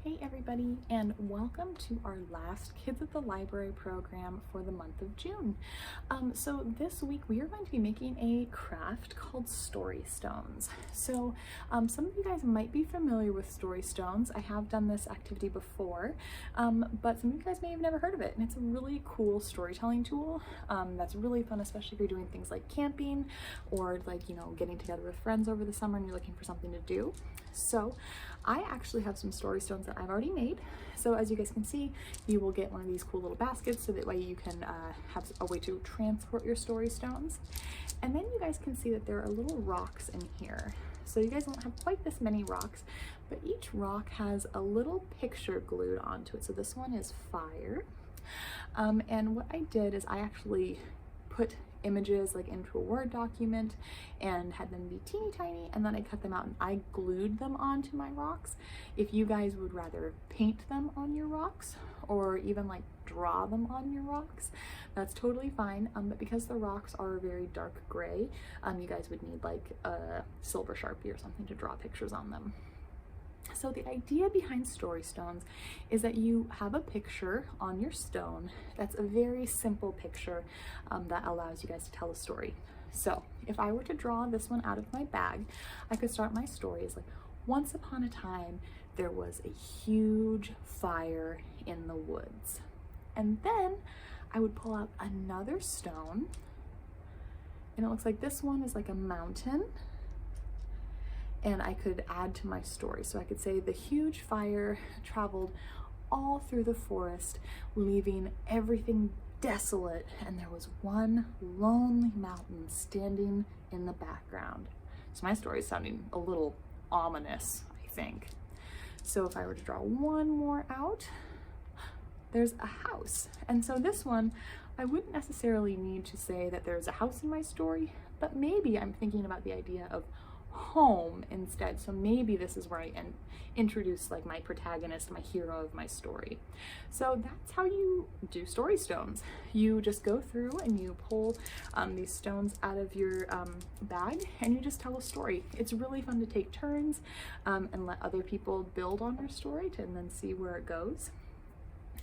Hey everybody, and welcome to our last Kids at the Library program for the month of June. So this week we are going to be making a craft called Storystones. So some of you guys might be familiar with Storystones. I have done this activity before, but some of you guys may have never heard of it. And it's a really cool storytelling tool that's really fun, especially if you're doing things like camping or getting together with friends over the summer and you're looking for something to do. So I actually have some Storystones that I've already made. So as you guys can see, you will get one of these cool little baskets so that way you can have a way to transport your Storystones. And then you guys can see that there are little rocks in here. So you guys won't have quite this many rocks, but each rock has a little picture glued onto it. So this one is fire. And what I did is I actually put images like into a Word document and had them be teeny tiny, and then I cut them out and I glued them onto my rocks. If you guys would rather paint them on your rocks or even like draw them on your rocks, that's totally fine. But because the rocks are very dark gray, you guys would need like a silver Sharpie or something to draw pictures on them. So the idea behind Storystones is that you have a picture on your stone that's a very simple picture that allows you guys to tell a story. So if I were to draw this one out of my bag, I could start my story as like, once upon a time, there was a huge fire in the woods. And then I would pull out another stone, and it looks like this one is like a mountain. And I could add to my story. So I could say the huge fire traveled all through the forest, leaving everything desolate, and there was one lonely mountain standing in the background. So my story is sounding a little ominous, I think. So if I were to draw one more out, there's a house. And so this one, I wouldn't necessarily need to say that there's a house in my story, but maybe I'm thinking about the idea of home instead. So maybe this is where I introduce like my protagonist, my hero of my story. So that's how you do Storystones. You just go through and you pull these stones out of your bag and you just tell a story. It's really fun to take turns and let other people build on your story and then see where it goes.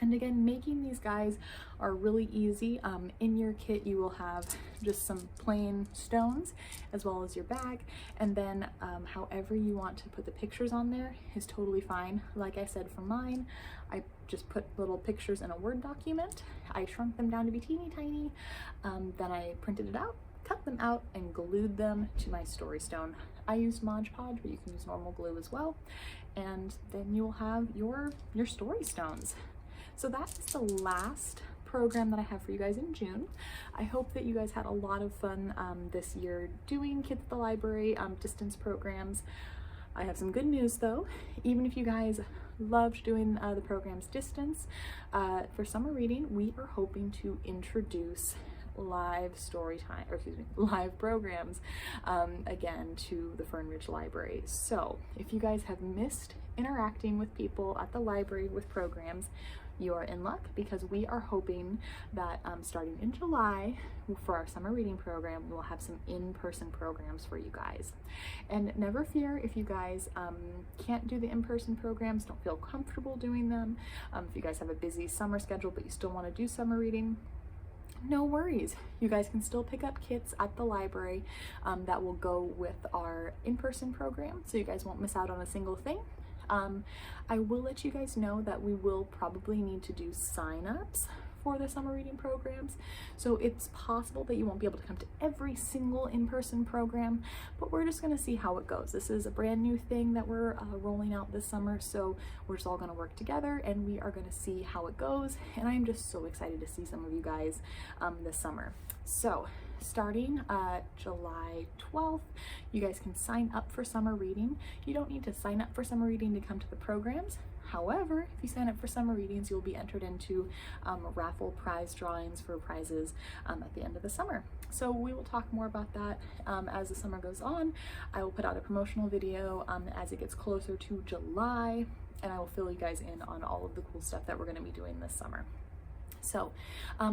And again, making these guys are really easy. In your kit, you will have just some plain stones as well as your bag. And then however you want to put the pictures on there is totally fine. Like I said, for mine, I just put little pictures in a Word document. I shrunk them down to be teeny tiny. Then I printed it out, cut them out, and glued them to my Storystone. I used Mod Podge, but you can use normal glue as well. And then you will have your Storystones. So that is the last program that I have for you guys in June. I hope that you guys had a lot of fun this year doing Kids at the Library distance programs. I have some good news though. Even if you guys loved doing the programs distance, for summer reading, we are hoping to introduce live live programs again to the Fern Ridge Library. So if you guys have missed interacting with people at the library with programs, you are in luck, because we are hoping that starting in July for our summer reading program, we will have some in-person programs for you guys. And never fear if you guys can't do the in-person programs, don't feel comfortable doing them. If you guys have a busy summer schedule but you still want to do summer reading, no worries. You guys can still pick up kits at the library that will go with our in-person program, so you guys won't miss out on a single thing. I will let you guys know that we will probably need to do sign-ups for the summer reading programs. So it's possible that you won't be able to come to every single in-person program, but we're just going to see how it goes. This is a brand new thing that we're rolling out this summer, so we're just all going to work together and we are going to see how it goes. And I'm just so excited to see some of you guys this summer. So starting July 12th, you guys can sign up for summer reading. You don't need to sign up for summer reading to come to the programs. However, if you sign up for summer readings, you'll be entered into raffle prize drawings for prizes at the end of the summer. So we will talk more about that as the summer goes on. I will put out a promotional video as it gets closer to July, and I will fill you guys in on all of the cool stuff that we're going to be doing this summer. So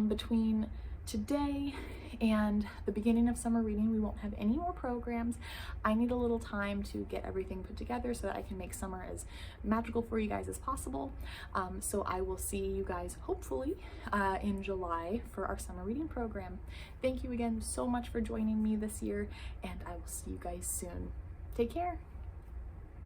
between today and the beginning of summer reading, we won't have any more programs. I need a little time to get everything put together so that I can make summer as magical for you guys as possible. So I will see you guys hopefully in July for our summer reading program. Thank you again so much for joining me this year, and I will see you guys soon. Take care.